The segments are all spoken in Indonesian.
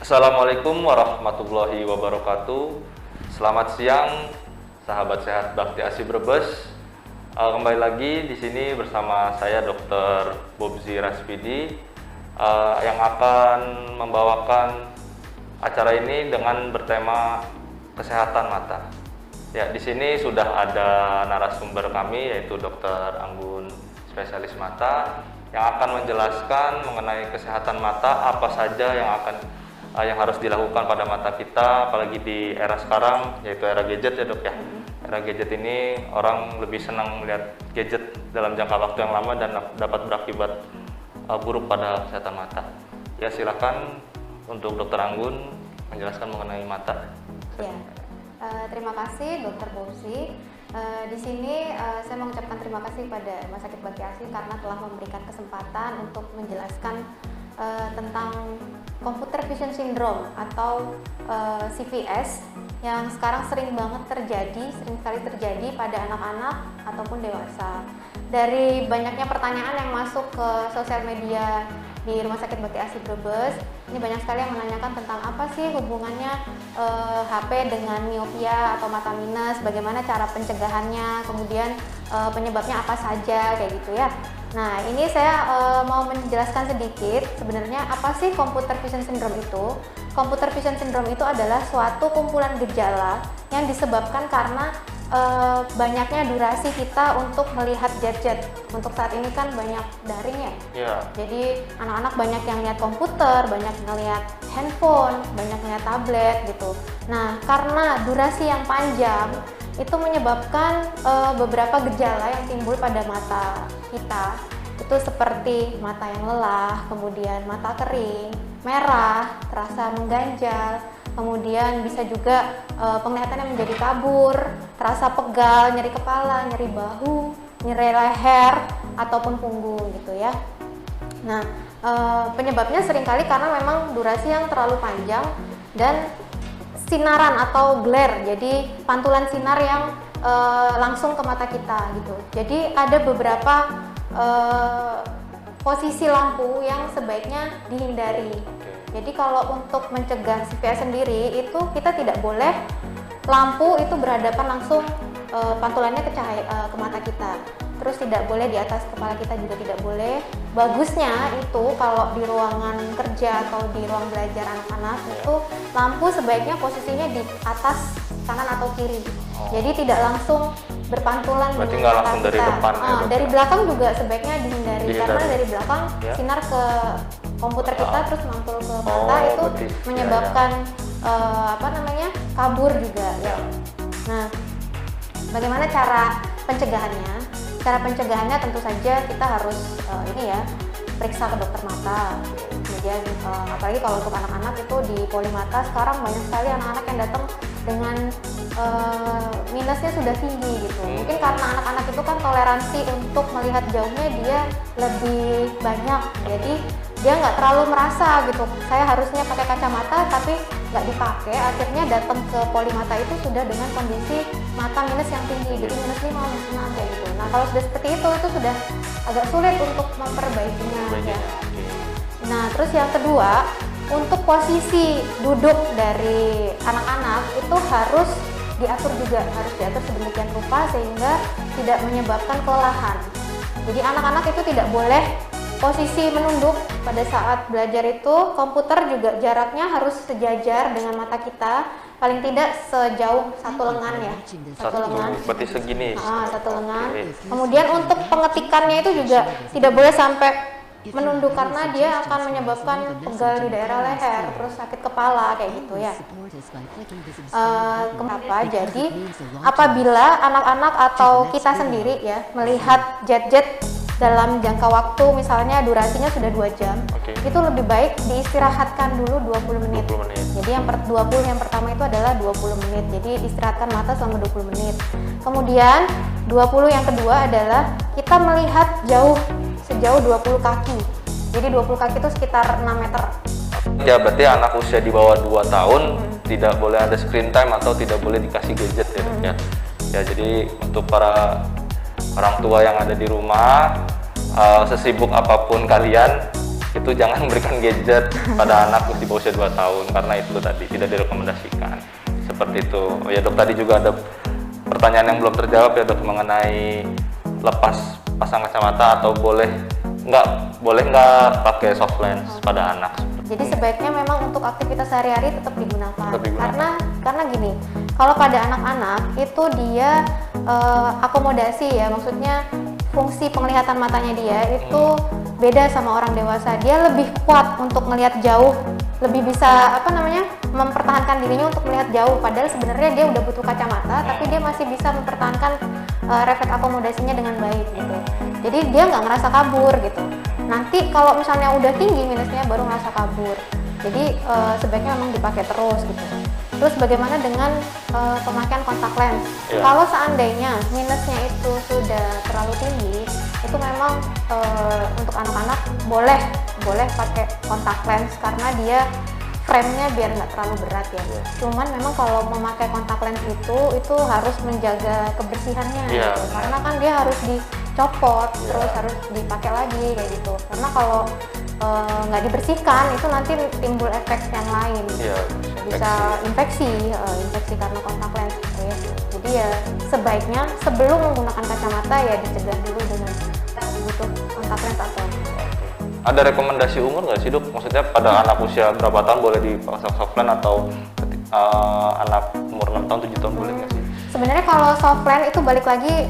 Assalamualaikum warahmatullahi wabarakatuh. Selamat siang, sahabat sehat Bakti ASI Brebes. Kembali lagi di sini bersama saya Dr. Bobzi Raspidi yang akan membawakan acara ini dengan bertema kesehatan mata. Ya, di sini sudah ada narasumber kami yaitu Dr. Anggun, spesialis mata, yang akan menjelaskan mengenai kesehatan mata, apa saja yang harus dilakukan pada mata kita, apalagi di era sekarang yaitu era gadget ya dok ya. Era gadget ini orang lebih senang melihat gadget dalam jangka waktu yang lama dan dapat berakibat buruk pada kesehatan mata. Ya, silakan untuk Dr. Anggun menjelaskan mengenai mata. Ya, terima kasih Dr. Bobzi. Di sini saya mengucapkan terima kasih pada Rumah Sakit Bakti ASI karena telah memberikan kesempatan untuk menjelaskan tentang Computer Vision Syndrome atau CVS yang sekarang sering sekali terjadi pada anak-anak ataupun dewasa. Dari banyaknya pertanyaan yang masuk ke sosial media di Rumah Sakit Bakti ASI Brebes, ini banyak sekali yang menanyakan tentang apa sih hubungannya HP dengan miopia atau mata minus, bagaimana cara pencegahannya, kemudian penyebabnya apa saja, kayak gitu ya. Nah, ini saya mau menjelaskan sedikit sebenarnya apa sih Computer Vision Syndrome itu. Computer Vision Syndrome itu adalah suatu kumpulan gejala yang disebabkan karena banyaknya durasi kita untuk melihat gadget. Untuk saat ini kan banyak daring ya. Yeah. Jadi anak-anak banyak yang lihat komputer, banyak ngelihat handphone, banyak ngelihat tablet gitu. Nah, karena durasi yang panjang itu menyebabkan beberapa gejala yang timbul pada mata kita. Itu seperti mata yang lelah, kemudian mata kering, merah, terasa mengganjal, kemudian bisa juga penglihatannya menjadi kabur, terasa pegal, nyeri kepala, nyeri bahu, nyeri leher, ataupun punggung gitu ya. Nah, penyebabnya seringkali karena memang durasi yang terlalu panjang dan sinaran atau glare, jadi pantulan sinar yang langsung ke mata kita gitu. Jadi ada beberapa posisi lampu yang sebaiknya dihindari. Jadi kalau untuk mencegah CVS sendiri itu kita tidak boleh lampu itu berhadapan langsung pantulannya ke mata kita. Terus tidak boleh di atas kepala kita, juga tidak boleh. Bagusnya itu kalau di ruangan kerja atau di ruang belajar anak-anak itu lampu sebaiknya posisinya di atas kanan atau kiri. Jadi tidak langsung berpantulan Berarti dengan nggak mata langsung dari kita. depan ya, Dari belakang juga sebaiknya dihindari. Karena dari belakang sinar ke komputer kita terus mantul ke mata itu berarti, menyebabkan kabur juga ya. Nah, bagaimana cara pencegahannya? Cara pencegahannya tentu saja kita harus periksa ke dokter mata. Kemudian apalagi kalau untuk anak-anak itu di polimata sekarang banyak sekali anak-anak yang datang dengan minusnya sudah tinggi gitu. Mungkin karena anak-anak itu kan toleransi untuk melihat jauhnya dia lebih banyak, jadi dia nggak terlalu merasa gitu. Saya harusnya pakai kacamata tapi nggak dipakai, akhirnya datang ke polimata itu sudah dengan kondisi mata minus yang tinggi, jadi minus 5, minus 6 kayak gitu. Nah, kalau sudah seperti itu sudah agak sulit untuk memperbaikinya ya. Nah, terus yang kedua, untuk posisi duduk dari anak-anak itu harus diatur juga, harus diatur sedemikian rupa sehingga tidak menyebabkan kelelahan. Jadi anak-anak itu tidak boleh posisi menunduk pada saat belajar itu. Komputer juga jaraknya harus sejajar dengan mata kita, paling tidak sejauh satu lengan ya. Satu lengan. Berarti segini. Satu lengan. Kemudian untuk pengetikannya itu juga tidak boleh sampai menunduk karena dia akan menyebabkan pegal di daerah leher, terus sakit kepala kayak gitu ya. Kenapa? Jadi apabila anak-anak atau kita sendiri ya melihat gadget dalam jangka waktu misalnya durasinya sudah 2 jam, itu lebih baik diistirahatkan dulu 20 menit. Jadi yang 20 yang pertama itu adalah 20 menit. Jadi istirahatkan mata selama 20 menit. Kemudian 20 yang kedua adalah kita melihat sejauh 20 kaki. Jadi 20 kaki itu sekitar 6 meter. Ya, berarti anak usia di bawah 2 tahun tidak boleh ada screen time atau tidak boleh dikasih gadget ya dok ya. Ya, jadi untuk para orang tua yang ada di rumah, sesibuk apapun kalian, itu jangan berikan gadget pada anak di bawah usia 2 tahun karena itu tadi tidak direkomendasikan. Seperti itu. Oh ya dok, tadi juga ada pertanyaan yang belum terjawab ya dok mengenai lepas pasang kacamata atau boleh nggak pakai soft lens pada anak. Jadi sebaiknya memang untuk aktivitas sehari-hari tetap digunakan. Karena gini, kalau pada anak-anak itu dia akomodasi ya, maksudnya fungsi penglihatan matanya dia itu beda sama orang dewasa. Dia lebih kuat untuk melihat jauh, lebih bisa mempertahankan dirinya untuk melihat jauh. Padahal sebenarnya dia udah butuh kacamata, tapi dia masih bisa mempertahankan refleks akomodasinya dengan baik gitu. Jadi dia nggak ngerasa kabur gitu. Nanti kalau misalnya udah tinggi minusnya baru ngerasa kabur. Jadi sebaiknya memang dipakai terus gitu. Terus bagaimana dengan pemakaian kontak lens? Kalau seandainya minusnya itu sudah terlalu tinggi, itu memang untuk anak-anak boleh pakai kontak lens karena dia frame-nya biar nggak terlalu berat ya. Cuman memang kalau memakai kontak lens itu harus menjaga kebersihannya gitu. Karena kan dia harus dicopot terus harus dipakai lagi kayak gitu. Karena kalau nggak dibersihkan itu nanti timbul efek yang lain, bisa infeksi karena kontak lens gitu ya. Jadi ya sebaiknya sebelum menggunakan kacamata ya dicegah dulu dengan butuh kontak lens atau ada rekomendasi umur nggak sih dok? Maksudnya pada anak usia berapa tahun boleh dipasang soft lens atau anak umur 6 tahun 7 tahun boleh nggak sih? Sebenarnya kalau soft lens itu balik lagi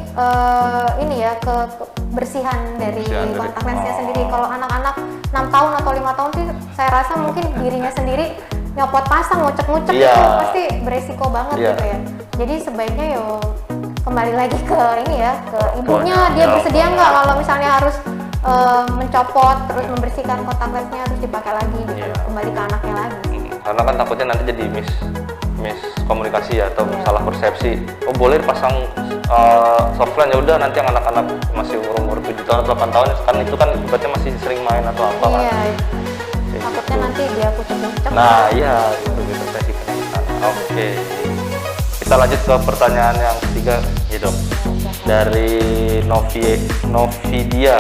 ke kebersihan dari kontak lensnya sendiri. Kalau anak-anak 6 tahun atau 5 tahun sih saya rasa mungkin dirinya sendiri nyopot pasang, ngucek-ngucek itu pasti beresiko banget gitu ya. Jadi sebaiknya kembali lagi ke ke ibunya, dia bersedia nggak kalau misalnya harus mencopot terus membersihkan kontak lensnya terus dipakai lagi gitu, kembali ke anaknya lagi. Karena kan takutnya nanti jadi miskomunikasi atau salah persepsi. Oh boleh pasang soft lens ya udah, nanti yang anak-anak masih umur 7 tahun atau 8 tahun kan itu kan ibaratnya masih sering main atau apa kan. Takutnya nanti dia kucek-kucek. Nah itu persepsi kan. Oke. Kita lanjut ke pertanyaan yang ketiga ya dok. Dari Novidia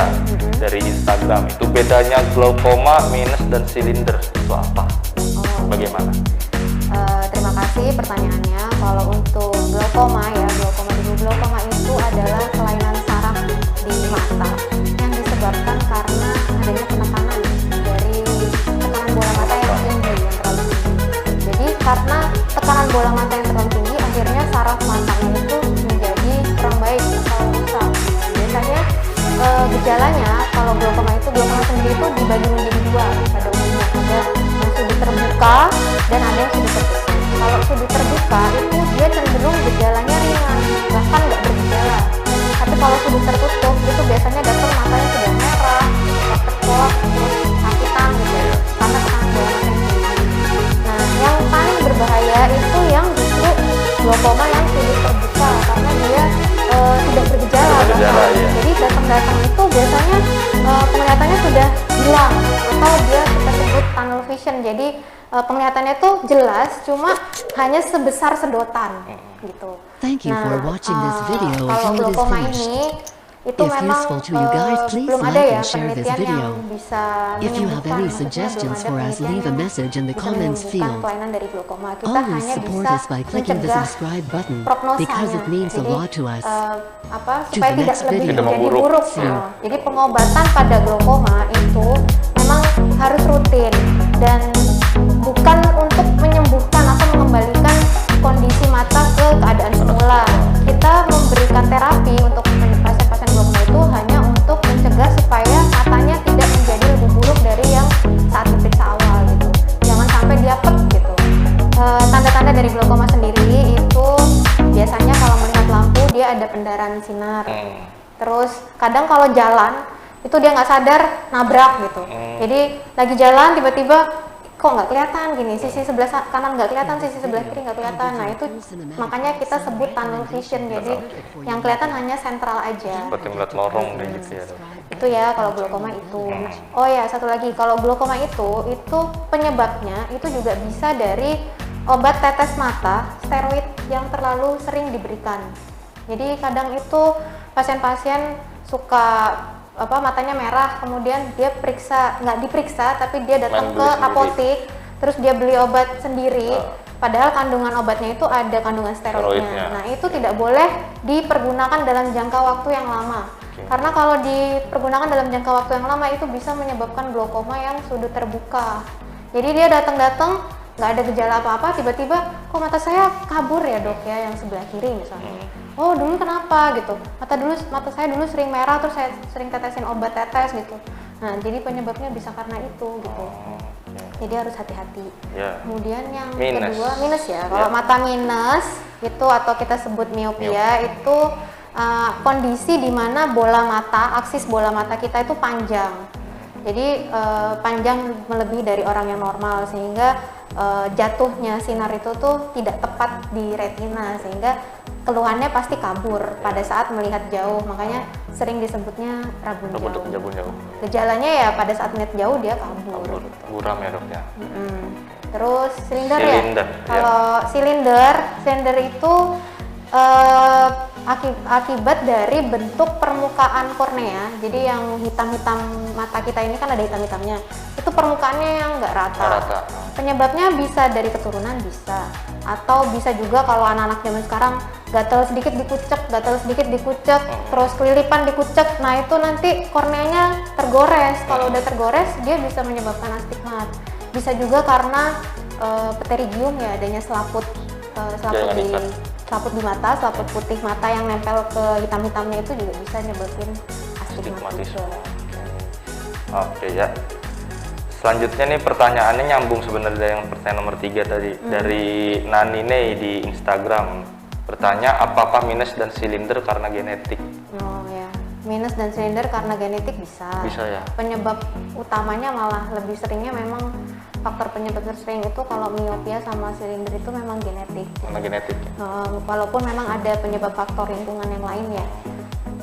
dari Instagram, itu bedanya glaukoma, minus dan silinder itu apa? Bagaimana? Terima kasih pertanyaannya. Kalau untuk glaukoma glaukoma itu adalah kelainan saraf di mata yang disebabkan karena adanya penekanan dari tekanan bola mata yang tinggi, yang terlalu tinggi. Jadi karena tekanan bola mata yang terlalu tinggi, akhirnya saraf matanya itu menjadi kurang baik atau rusak. Biasanya gejalanya kalau glaukoma sendiri itu dibagi menjadi dua pada umumnya. Ada yang sudut terbuka dan ada yang sudut tertutup. Kalau sudut terbuka itu dia cenderung gejalanya ringan, bahkan nggak bergejala. Tapi kalau sudut tertutup itu biasanya datang matanya sudah merah, tekuk, terus sakitan gitu ya, karena tekanan bola mata yang tinggi. Nah, yang paling berbahaya itu yang justru glaukoma yang sudut terbuka karena dia tidak bergejala. Jadi datang-datang itu biasanya penglihatannya sudah hilang atau dia kita sebut tunnel vision. Jadi penglihatannya itu jelas, cuma hanya sebesar sedotan gitu. Thank you for watching this video kalau until it is glaukoma finished. ini itu If memang useful to you guys, please belum ada like ya and share this penelitian video. yang bisa If you have any menyembuhkan, suggestions maksudnya belum for ada us, leave a penelitian message in the yang bisa comments menyembuhkan field. kelainan dari glaukoma. Kita Always hanya support bisa us by clicking the mencegah subscribe button prognosanya. because it means a Jadi, lot to us. supaya the tidak next lebih video. Tidak menjadi memburuk. buruk. Jadi pengobatan pada glaukoma itu memang harus rutin dan bukan untuk menyembuhkan atau mengembalikan kondisi mata ke keadaan semula. Kita memberikan terapi untuk pasien-pasien glaukoma itu hanya untuk mencegah supaya matanya tidak menjadi lebih buruk dari yang saat diperiksa awal gitu. Jangan sampai dia pek gitu. Tanda-tanda dari glaukoma sendiri itu biasanya kalau melihat lampu dia ada pendarahan sinar. Terus kadang kalau jalan itu dia nggak sadar nabrak gitu. Jadi lagi jalan tiba-tiba kok nggak kelihatan gini, sisi sebelah kanan nggak kelihatan, sisi sebelah kiri nggak kelihatan. Nah itu makanya kita sebut tunnel vision. Jadi yang kelihatan hanya sentral aja. Seperti melihat lorong deh gitu ya dok. Itu ya kalau glaukoma itu. Oh ya satu lagi, kalau glaukoma itu penyebabnya itu juga bisa dari obat tetes mata steroid yang terlalu sering diberikan. Jadi kadang itu pasien-pasien suka matanya merah, kemudian dia nggak diperiksa tapi dia datang Main ke beli sendiri. apotek, terus dia beli obat sendiri, padahal kandungan obatnya itu ada kandungan Steroidnya. steroidnya. Nah itu tidak boleh dipergunakan dalam jangka waktu yang lama, karena kalau dipergunakan dalam jangka waktu yang lama itu bisa menyebabkan glaukoma yang sudut terbuka. Jadi dia datang nggak ada gejala apa-apa, tiba-tiba kok mata saya kabur ya dok ya, yang sebelah kiri misalnya. Oh dulu kenapa gitu, mata saya dulu sering merah, terus saya sering tetesin obat tetes gitu. Nah jadi penyebabnya bisa karena itu gitu. Jadi harus hati-hati. Kemudian yang kedua minus ya, kalau mata minus itu atau kita sebut miopia itu kondisi di mana bola mata, aksis bola mata kita itu panjang. Jadi panjang melebihi dari orang yang normal, sehingga jatuhnya sinar itu tuh tidak tepat di retina, sehingga keluhannya pasti kabur pada saat melihat jauh. Makanya sering disebutnya rabun jauh. Gejalanya ya pada saat melihat jauh dia kabur. Buram ya dok ya. Terus silinder ya. Silinder, Kalau silinder itu akibat dari bentuk permukaan kornea. Jadi yang hitam-hitam mata kita ini kan ada hitam-hitamnya. Itu permukaannya yang nggak rata. Penyebabnya bisa dari keturunan bisa, atau bisa juga kalau anak-anak zaman sekarang gatal sedikit dikucek, terus kelilipan dikucek. Nah itu nanti korneanya tergores. Kalau udah tergores dia bisa menyebabkan astigmat. Bisa juga karena pterygium ya, adanya selaput di mata, selaput putih mata yang nempel ke hitam-hitamnya itu juga bisa nyebabin astigmatisme. Oke ya. Selanjutnya nih pertanyaannya nyambung sebenarnya dengan pertanyaan nomor 3 tadi dari Nanine di Instagram. Bertanya apakah minus dan silinder karena genetik? Oh ya, minus dan silinder karena genetik bisa. Bisa ya. Penyebab utamanya malah lebih seringnya memang faktor penyebab tersering itu kalau miopia sama silinder itu memang genetik. Karena genetik. Walaupun memang ada penyebab faktor lingkungan yang lain ya.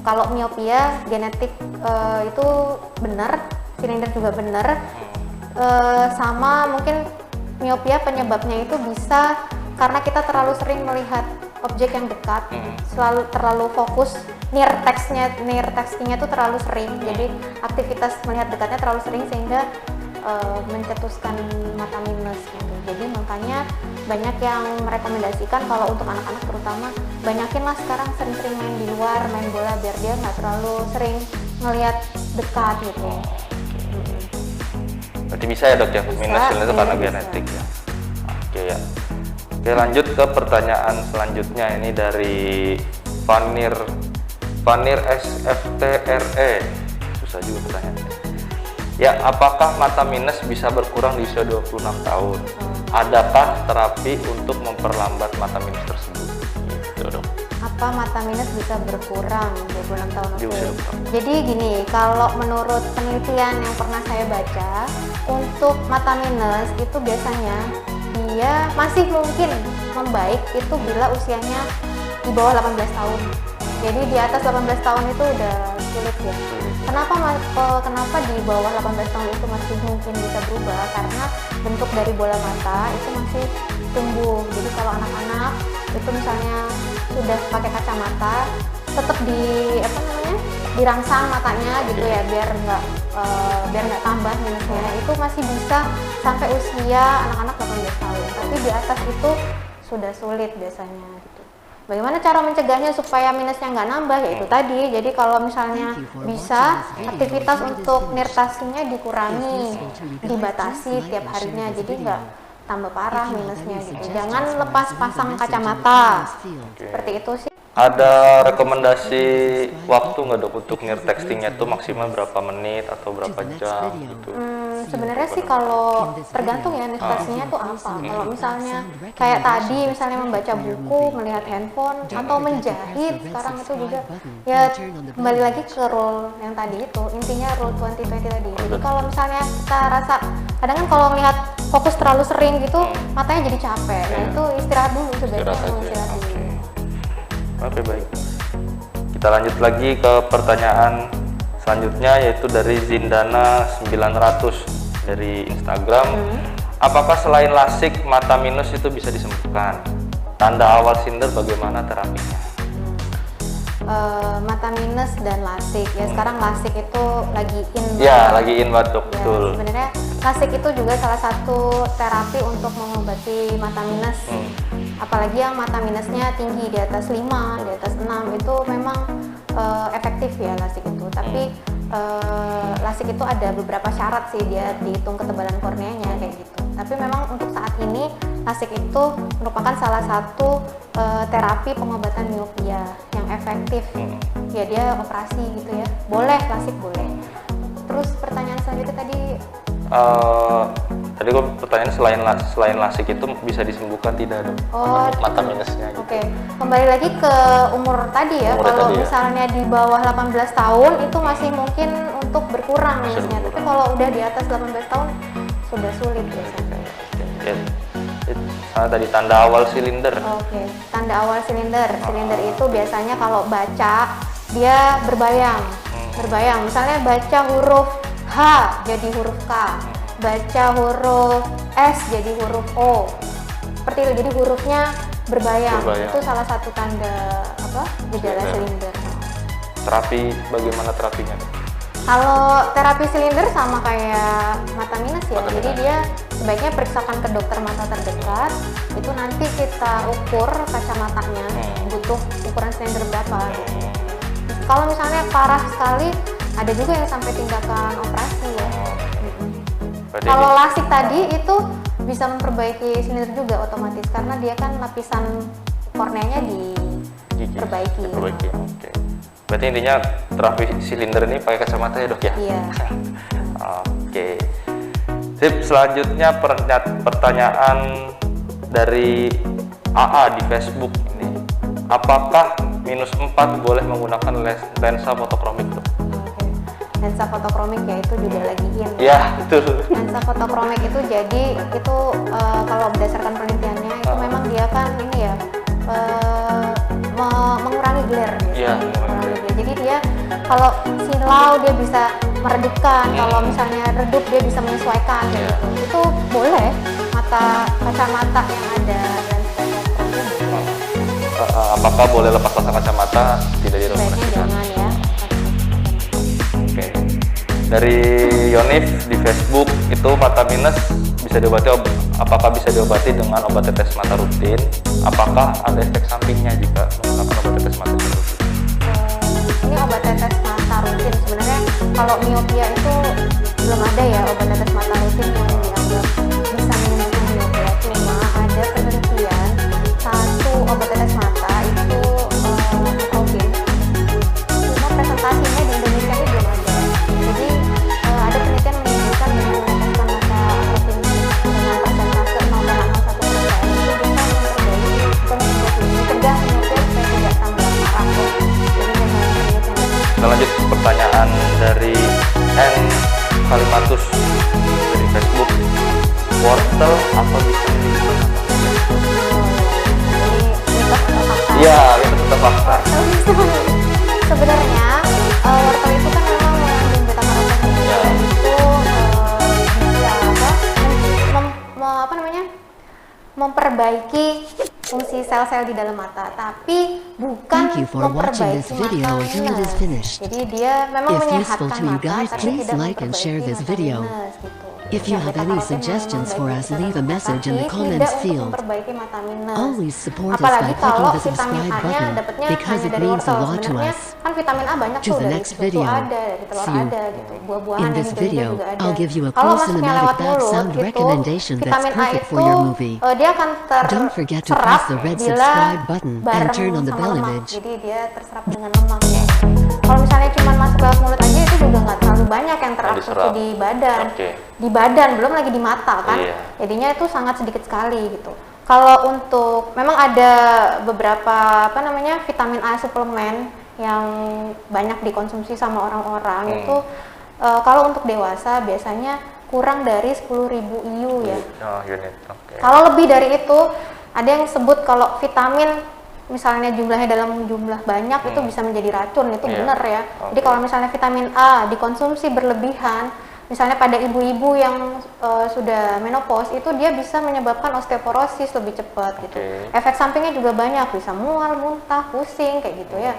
Kalau miopia genetik itu benar, silinder juga benar. Sama mungkin miopia penyebabnya itu bisa karena kita terlalu sering melihat objek yang dekat, terlalu fokus, near textingnya itu terlalu sering, jadi aktivitas melihat dekatnya terlalu sering sehingga mencetuskan mata minus gitu. Jadi makanya banyak yang merekomendasikan kalau untuk anak-anak terutama banyakinlah sekarang sering-sering main di luar, main bola biar dia nggak terlalu sering ngelihat dekat gitu. Berarti bisa ya dok ya, minus silinder itu karena genetik ya. Oke ya. Oke lanjut ke pertanyaan selanjutnya, ini dari Vanir SFTRE. Susah juga pertanyaannya. Ya, apakah mata minus bisa berkurang di usia 26 tahun? Adakah terapi untuk memperlambat mata minus tersebut? Gitu dok. Apa mata minus bisa berkurang 26 tahun? Di usia 26. Jadi gini, kalau menurut penelitian yang pernah saya baca, untuk mata minus itu biasanya dia masih mungkin membaik itu bila usianya di bawah 18 tahun. Jadi di atas 18 tahun itu udah sulit ya. Kenapa di bawah 18 tahun itu masih mungkin bisa berubah? Karena bentuk dari bola mata itu masih tumbuh. Jadi kalau anak-anak itu misalnya sudah pakai kacamata, tetap dirangsang matanya gitu ya, biar nggak tambah minusnya. Itu masih bisa sampai usia anak-anak 18 tahun. Tapi di atas itu sudah sulit biasanya gitu. Bagaimana cara mencegahnya supaya minusnya nggak nambah? Yaitu tadi, jadi kalau misalnya bisa aktivitas untuk nirtasinya dikurangi, dibatasi tiap harinya, jadi nggak tambah parah minusnya gitu. Jangan lepas pasang kacamata, seperti itu sih. Ada rekomendasi waktu nggak dok untuk near textingnya itu maksimal berapa menit atau berapa jam gitu? Sebenarnya sih kalau tergantung ya nirtasinya itu apa. Kalau misalnya kayak tadi misalnya membaca buku, melihat handphone, atau menjahit, sekarang itu juga ya kembali lagi ke rule yang tadi itu, intinya rule 20-20 tadi. Jadi kalau misalnya kita rasa kadang kan kalau melihat fokus terlalu sering gitu matanya jadi capek. Nah itu istirahat dulu sebaiknya. Istirahat dulu. Oke baik. Kita lanjut lagi ke pertanyaan selanjutnya, yaitu dari Zindana 900 dari Instagram. Apakah selain lasik mata minus itu bisa disembuhkan? Tanda awal silinder bagaimana terapinya? mata minus dan lasik ya. Sekarang lasik itu lagi in Ya, lagi in banget dok, ya, betul. sebenarnya lasik itu juga salah satu terapi untuk mengobati mata minus. Apalagi yang mata minusnya tinggi di atas 5, di atas 6 itu memang efektif ya lasik itu. Tapi lasik itu ada beberapa syarat sih, dia dihitung ketebalan korneanya kayak gitu. Tapi memang untuk saat ini lasik itu merupakan salah satu terapi pengobatan miopia yang efektif. Ya dia operasi gitu ya. Boleh lasik boleh. Terus pertanyaan selanjutnya tadi Tadi gue pertanyaan selain lasik itu bisa disembuhkan tidak dok? Mata minusnya gitu. Oke, kembali lagi ke umur tadi ya. Umur Kalau tadi ya. misalnya di bawah 18 tahun itu masih mungkin untuk berkurang minusnya. Tapi kalau udah di atas 18 tahun sudah sulit biasanya. Ya, misalnya tadi tanda awal silinder. Oke, tanda awal silinder. Silinder itu biasanya kalau baca dia berbayang. Berbayang. Misalnya baca huruf H jadi huruf K. Baca huruf S jadi huruf O. Seperti itu. Jadi hurufnya berbayang. Itu salah satu tanda gejala silinder. Terapi, bagaimana terapinya? Kalau terapi silinder sama kayak mata minus ya. Jadi dia sebaiknya periksakan ke dokter mata terdekat. Itu nanti kita ukur kacamatanya, butuh ukuran silinder berapa gitu. Kalau misalnya parah sekali, ada juga yang sampai tindakan operasi ya. Kalau lasik tadi itu bisa memperbaiki silinder juga otomatis karena dia kan lapisan korneanya diperbaiki. Oke. Berarti intinya terapi silinder ini pakai kacamata ya dok ya? Iya. Oke. Sip, selanjutnya pertanyaan dari AA di Facebook ini. Apakah minus 4 boleh menggunakan lensa fotokromik dok? Oke. Lensa fotokromik ya itu juga lagi in. Iya, betul. Lensa fotokromik itu jadi itu kalau berdasarkan penelitiannya itu memang dia kan ini ya mengurangi glare gitu. Iya, Jadi dia kalau silau dia bisa meredupkan, kalau misalnya redup dia bisa menyesuaikan gitu. Itu boleh kacamata yang ada lensa fotokromik. Apakah boleh lepas pasang kacamata? Tidak Sebaiknya direkomendasikan. jangan ya. Oke. Dari Yonif di Facebook itu mata minus bisa diobati, apakah bisa diobati dengan obat tetes mata rutin? Apakah ada efek sampingnya jika menggunakan obat tetes mata rutin? Ini obat tetes mata rutin sebenarnya kalau miopia itu belum ada ya obat tetes mata rutin yang dianggap bisa menyembuhkan miopia. Cuma ada penelitian satu obat tetes mata itu rutin. Cuma presentasinya di Indonesia ini belum ada. Jadi ada penelitian menunjukkan dengan meneteskan mata rutin dengan persentase 0,01% itu bisa mencegah miopia supaya tidak tambah parah. Jadi memang penelitian. Kita lanjut ke pertanyaan dari N Kalimatus dari Facebook. Wortel apa bisa menyembuhkan mata? Iya, itu tetap fakta. Sebenarnya wortel itu kan memang mengandung beta karoten dan itu bisa memperbaiki fungsi sel-sel di dalam mata, tapi bukan Thank you for watching this memperbaiki video mata until it is minus. finished. Jadi dia memang If useful menyehatkan to you mata, guys, tapi please tidak like and share memperbaiki this mata video. minus, gitu. If you Ya, have beta any karoten suggestions memang for memperbaiki us, beta leave a karoten, message in the tapi comments tidak untuk field. memperbaiki mata minus. Always support us Apalagi by clicking kalau the vitamin subscribe A-nya button dapatnya because hanya it dari means a wortel. lot to Sebenarnya us. kan vitamin A banyak To tuh the dari next susu video. ada, dari telur See you. ada gitu, buah-buahan In yang this hijau-hijau video, juga ada. I'll give you a Kalau cool masuknya cinematic lewat back mulut sound gitu, recommendation that's vitamin A perfect for itu your movie. dia akan Don't forget to terserap press the red bila subscribe button and bareng turn on the sama bell lemak. image. Jadi dia terserap dengan lemak ya. Kalau misalnya cuma masuk lewat mulut aja itu juga nggak terlalu banyak yang terabsorpsi diserap. di badan. Oke. Di badan belum lagi di mata kan. Iya. Jadinya itu sangat sedikit sekali gitu. Kalau untuk memang ada beberapa vitamin A suplemen yang banyak dikonsumsi sama orang-orang itu kalau untuk dewasa biasanya kurang dari 10.000 IU ya. Oh, unit. Oke. Kalau lebih dari itu ada yang sebut kalau vitamin misalnya jumlahnya dalam jumlah banyak itu bisa menjadi racun, itu benar ya. Jadi kalau misalnya vitamin A dikonsumsi berlebihan, misalnya pada ibu-ibu yang sudah menopause itu dia bisa menyebabkan osteoporosis lebih cepat gitu. Efek sampingnya juga banyak, bisa mual, muntah, pusing kayak gitu ya.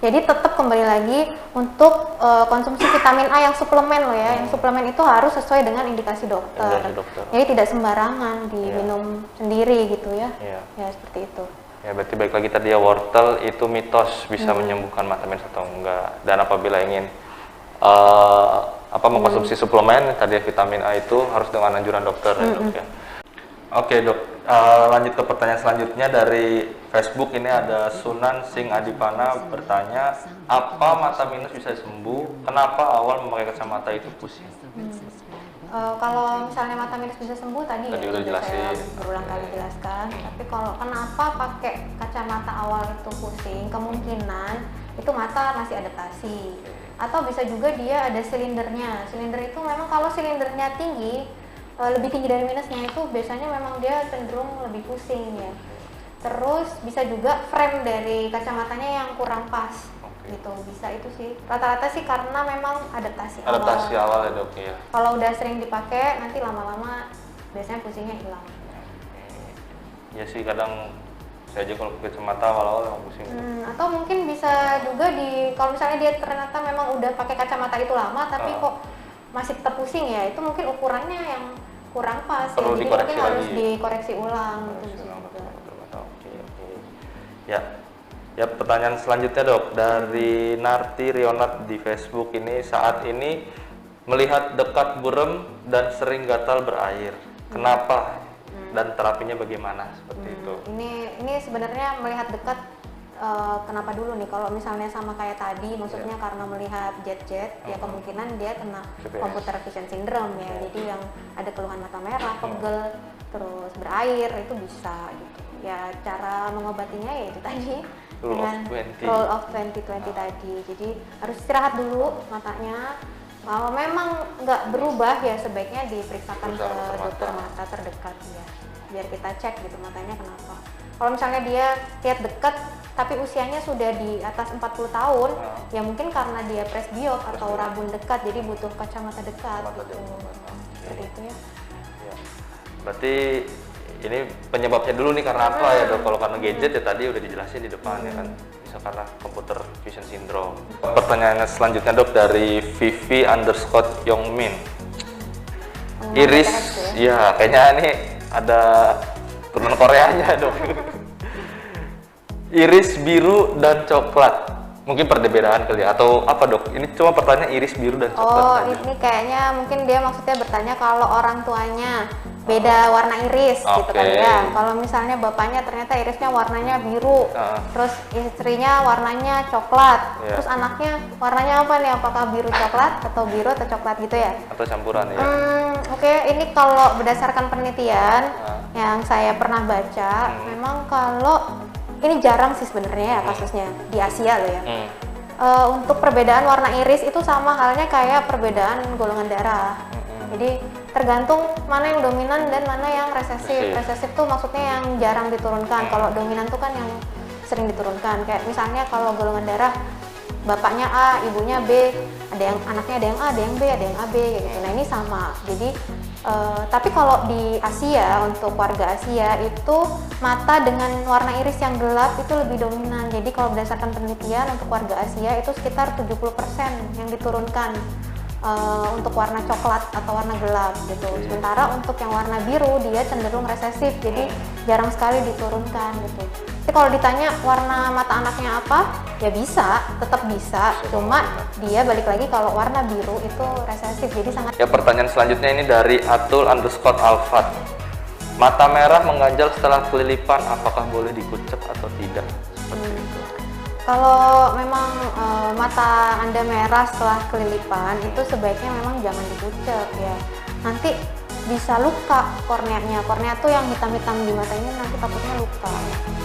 Jadi tetap kembali lagi untuk konsumsi vitamin A yang suplemen loh ya. Yang suplemen itu harus sesuai dengan indikasi dokter. Jadi tidak sembarangan diminum sendiri gitu ya. Ya seperti itu. Ya berarti baik lagi tadi ya, wortel itu mitos bisa menyembuhkan mata minus atau enggak. Dan apabila ingin mengkonsumsi suplemen tadi vitamin A itu harus dengan anjuran dokter ya dok ya. Oke dok, lanjut ke pertanyaan selanjutnya dari Facebook. Ini ada Sunan Sing Adipana bertanya, apa mata minus bisa sembuh? Kenapa awal memakai kacamata itu pusing? Kalau misalnya mata minus bisa sembuh tadi ya, udah jelasin. Saya berulang kali jelaskan. Tapi kalau kenapa pakai kacamata awal itu pusing, kemungkinan itu mata masih adaptasi. Atau bisa juga dia ada silindernya. Silinder itu memang kalau silindernya tinggi, lebih tinggi dari minusnya itu biasanya memang dia cenderung lebih pusing ya. Terus bisa juga frame dari kacamatanya yang kurang pas gitu, bisa itu sih. Rata-rata sih karena memang adaptasi awal ya dok ya. Kalau udah sering dipakai nanti lama-lama biasanya pusingnya hilang. Ya sih, kadang saya aja kalau pakai kacamata awal-awal emang pusing. Atau mungkin bisa juga kalau misalnya dia ternyata memang udah pakai kacamata itu lama tapi kok masih tetap pusing ya, itu mungkin ukurannya yang kurang pas. Perlu ya, jadi dikoreksi mungkin harus lagi. dikoreksi ulang gitu. Ya pertanyaan selanjutnya dok, dari Narti Rionat di Facebook ini, saat ini melihat dekat burem dan sering gatal berair. Kenapa? Dan terapinya bagaimana? Seperti itu. Ini sebenarnya melihat dekat, kenapa dulu nih? Kalau misalnya sama kayak tadi, maksudnya karena melihat jet-jet, ya kemungkinan dia kena computer vision syndrome ya. Jadi yang ada keluhan mata merah, pegel, terus berair itu bisa gitu. Ya cara mengobatinya ya itu tadi dengan rule of 2020 tadi. Jadi harus istirahat dulu matanya. Kalau memang nggak berubah ya sebaiknya diperiksakan ke dokter mata terdekat ya, biar kita cek gitu matanya kenapa. Kalau misalnya dia lihat dekat tapi usianya sudah di atas 40 tahun, ya mungkin karena dia presbiop atau rabun dekat, jadi butuh kacamata dekat gitu. Seperti itu ya. Berarti ini penyebabnya dulu nih karena apa ya dok? Kalau karena gadget ya tadi udah dijelasin di depan ya kan, bisa karena computer vision syndrome. Pertanyaan selanjutnya dok dari Vivi_Yongmin. Iris, ya kayaknya ini ada turunan Koreanya dok. Iris biru dan coklat, mungkin perbedaan kali ya, atau apa dok? Ini cuma pertanyaan iris biru dan coklat. Oh, ini kayaknya mungkin dia maksudnya bertanya kalau orang tuanya beda warna iris gitu kan ya. Kalau misalnya bapaknya ternyata irisnya warnanya biru, terus istrinya warnanya coklat, terus anaknya warnanya apa nih? Apakah biru coklat atau biru atau coklat gitu ya? Atau campuran ya? Oke, ini kalau berdasarkan penelitian yang saya pernah baca, memang kalau ini jarang sih sebenarnya ya kasusnya di Asia loh ya. Untuk perbedaan warna iris itu sama halnya kayak perbedaan golongan darah. Jadi tergantung mana yang dominan dan mana yang resesif. Resesif tuh maksudnya yang jarang diturunkan. Kalau dominan tuh kan yang sering diturunkan. Kayak misalnya kalau golongan darah bapaknya A, ibunya B, ada yang anaknya ada yang A, ada yang B, ada yang AB gitu. Nah ini sama. Jadi tapi kalau di Asia, untuk warga Asia itu mata dengan warna iris yang gelap itu lebih dominan. Jadi kalau berdasarkan penelitian untuk warga Asia itu sekitar 70% yang diturunkan untuk warna coklat atau warna gelap gitu. Sementara untuk yang warna biru dia cenderung resesif, jadi jarang sekali diturunkan gitu. Tapi kalau ditanya warna mata anaknya apa, ya bisa, tetap bisa. Cuma dia balik lagi kalau warna biru itu resesif, jadi sangat. Ya pertanyaan selanjutnya ini dari Atul_Alfat. Mata merah mengganjal setelah kelilipan, apakah boleh dikucek atau tidak? Seperti itu. Kalau memang mata Anda merah setelah kelilipan, itu sebaiknya memang jangan dikucek ya. Nanti bisa luka korneanya. Kornea tuh yang hitam-hitam di mata ini nanti takutnya luka.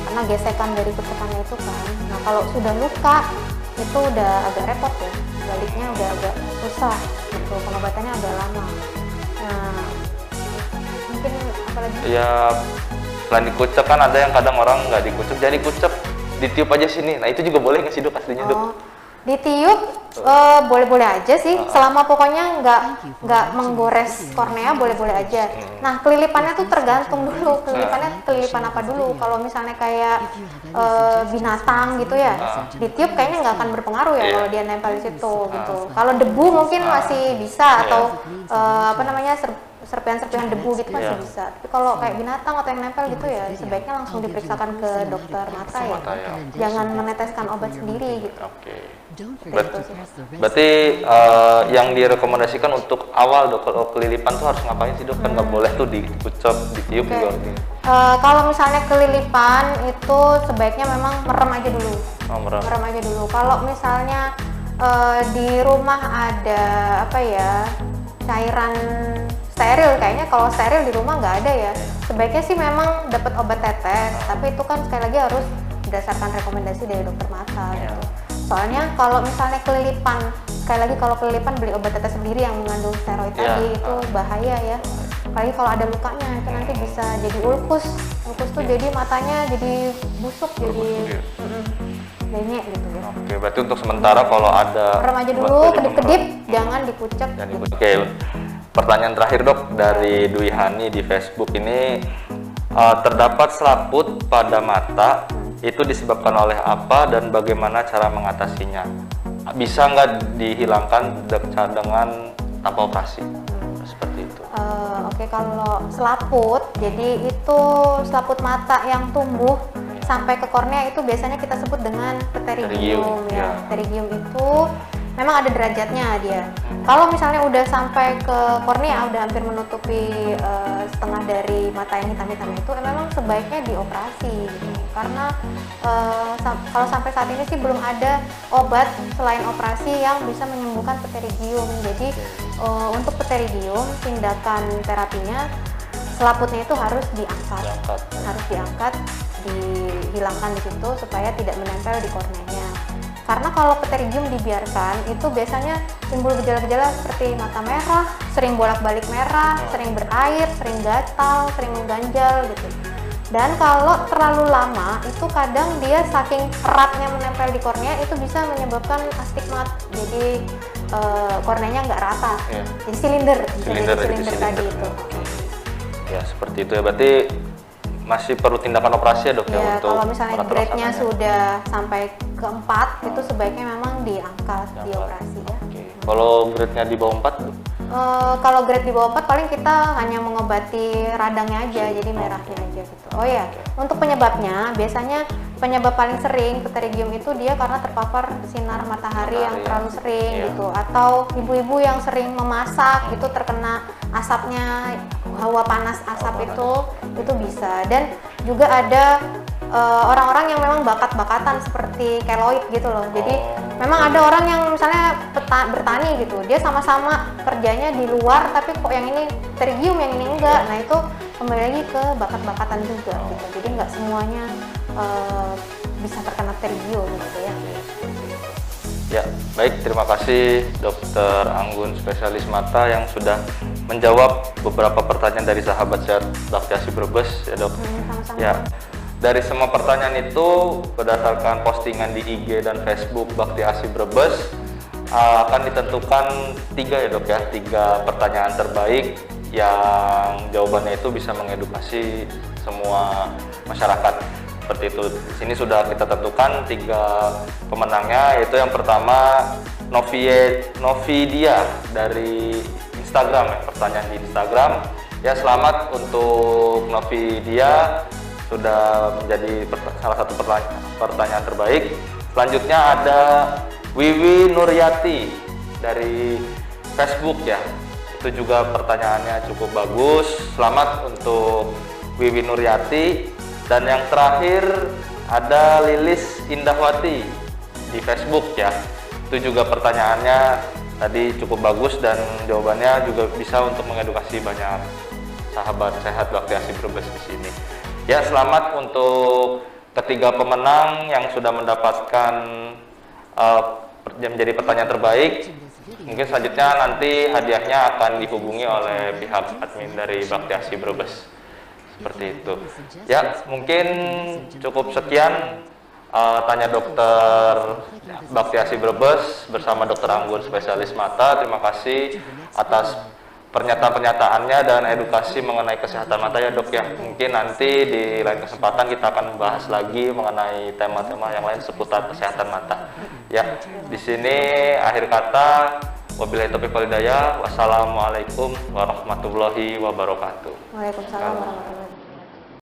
Karena gesekan dari kucekannya itu kan. Nah kalau sudah luka, itu udah agak repot ya. Baliknya udah agak susah gitu. Pengobatannya agak lama. Nah, mungkin apalagi? Ya, selain dikucek kan ada yang kadang orang nggak dikucek, jadi kucek ditiup aja sini. Nah itu juga boleh nggak sih dok aslinya dok? Ditiup boleh-boleh aja sih, selama pokoknya nggak menggores kornea boleh-boleh aja. Nah, kelilipannya tuh tergantung dulu, kelilipan apa dulu. Kalau misalnya kayak binatang gitu ya, ditiup kayaknya nggak akan berpengaruh ya kalau dia nempel di situ gitu. Kalau debu mungkin masih bisa, atau serpihan-serpihan debu gitu masih bisa. Tapi kalau kayak binatang atau yang nempel gitu ya, sebaiknya langsung diperiksakan ke dokter mata ya. Jangan meneteskan obat sendiri gitu. Berarti yang direkomendasikan untuk awal dok, kalau kelilipan tuh harus ngapain sih dok? Kan nggak boleh tuh dikucap, ditiup juga. Kalau misalnya kelilipan itu sebaiknya memang merem aja dulu. Merem aja dulu. Kalau misalnya di rumah ada cairan steril, kayaknya kalau steril di rumah nggak ada ya. Sebaiknya sih memang dapat obat tetes, tapi itu kan sekali lagi harus berdasarkan rekomendasi dari dokter mata gitu. Soalnya kalau misalnya kelilipan, sekali lagi kalau kelilipan beli obat tetes sendiri yang mengandung steroid tadi itu bahaya ya. Apalagi kalau ada lukanya itu nanti bisa jadi ulkus. Ulkus tuh jadi matanya jadi busuk, jadi benyek gitu ya. Oke, berarti untuk sementara kalau ada merem aja dulu, kedip-kedip, jangan dikucek. Oke, pertanyaan terakhir dok dari Dwi Hani di Facebook ini, terdapat selaput pada mata, itu disebabkan oleh apa dan bagaimana cara mengatasinya? Bisa nggak dihilangkan dengan tanpa operasi? Seperti itu. Oke, kalau selaput, jadi itu selaput mata yang tumbuh sampai ke kornea itu biasanya kita sebut dengan pterygium ya. Pterygium itu memang ada derajatnya dia. Kalau misalnya udah sampai ke kornea, udah hampir menutupi setengah dari mata yang hitam-hitam itu, memang sebaiknya dioperasi gitu. Karena kalau sampai saat ini sih belum ada obat selain operasi yang bisa menyembuhkan pterygium. Jadi untuk pterygium, tindakan terapinya selaputnya itu harus diangkat, dihilangkan di situ supaya tidak menempel di korneanya. Karena kalau pterygium dibiarkan, itu biasanya timbul gejala-gejala seperti mata merah, sering bolak-balik merah, sering berair, sering gatal, sering mengganjal gitu. Dan kalau terlalu lama, itu kadang dia saking eratnya menempel di kornea, itu bisa menyebabkan astigmat. Jadi korneanya nggak rata, jadi silinder tadi itu. Ya seperti itu ya, berarti masih perlu tindakan operasi ya dok ya, untuk kalau misalnya grade-nya sudah sampai ke 4 itu sebaiknya memang diangkat, dioperasi ya. Kalau grade-nya di bawah 4? Kalau grade di bawah 4 paling kita hanya mengobati radangnya aja, jadi merahnya aja gitu. Oh ya, untuk penyebabnya biasanya penyebab paling sering pterygium itu dia karena terpapar sinar matahari yang terlalu sering gitu, atau ibu-ibu yang sering memasak itu terkena asapnya, hawa panas asap itu bisa. Dan juga ada orang-orang yang memang bakat-bakatan seperti keloid gitu loh. Jadi memang ada orang yang misalnya bertani gitu, dia sama-sama kerjanya di luar tapi kok yang ini pterygium, yang ini enggak. Nah itu kembali lagi ke bakat-bakatan juga gitu. Jadi nggak semuanya bisa terkena pterygium gitu ya. Ya, baik, terima kasih Dokter Anggun, spesialis mata yang sudah menjawab beberapa pertanyaan dari sahabat sehat Bakti Asi Brebes ya dok. Sama-sama. Ya, dari semua pertanyaan itu berdasarkan postingan di IG dan Facebook Bakti Asi Brebes akan ditentukan 3 ya dok ya, 3 pertanyaan terbaik yang jawabannya itu bisa mengedukasi semua masyarakat. Seperti itu. Di sini sudah kita tentukan 3 pemenangnya, yaitu yang pertama Novidia dari Instagram ya, pertanyaan di Instagram. Ya, selamat untuk Novidia, sudah menjadi salah satu pertanyaan terbaik. Selanjutnya ada Wiwi Nuryati dari Facebook ya. Itu juga pertanyaannya cukup bagus. Selamat untuk Wiwi Nuryati. Dan yang terakhir ada Lilis Indahwati di Facebook ya. Itu juga pertanyaannya tadi cukup bagus dan jawabannya juga bisa untuk mengedukasi banyak sahabat sehat Bakti Asi Brebes di sini. Ya, selamat untuk ketiga pemenang yang sudah mendapatkan menjadi pertanyaan terbaik. Mungkin selanjutnya nanti hadiahnya akan dihubungi oleh pihak admin dari Bakti Asi Brebes. Seperti itu. Ya, mungkin cukup sekian Tanya Dokter Bakti Asi Brebes bersama Dokter Anggun spesialis mata. Terima kasih atas pernyataan-pernyataannya dan edukasi mengenai kesehatan mata ya Dok ya. Mungkin nanti di lain kesempatan kita akan bahas lagi mengenai tema-tema yang lain seputar kesehatan mata. Ya, di sini akhir kata, wabillahi taufiq wal hidayah. Wassalamualaikum warahmatullahi wabarakatuh. Waalaikumsalam warahmatullahi wabarakatuh.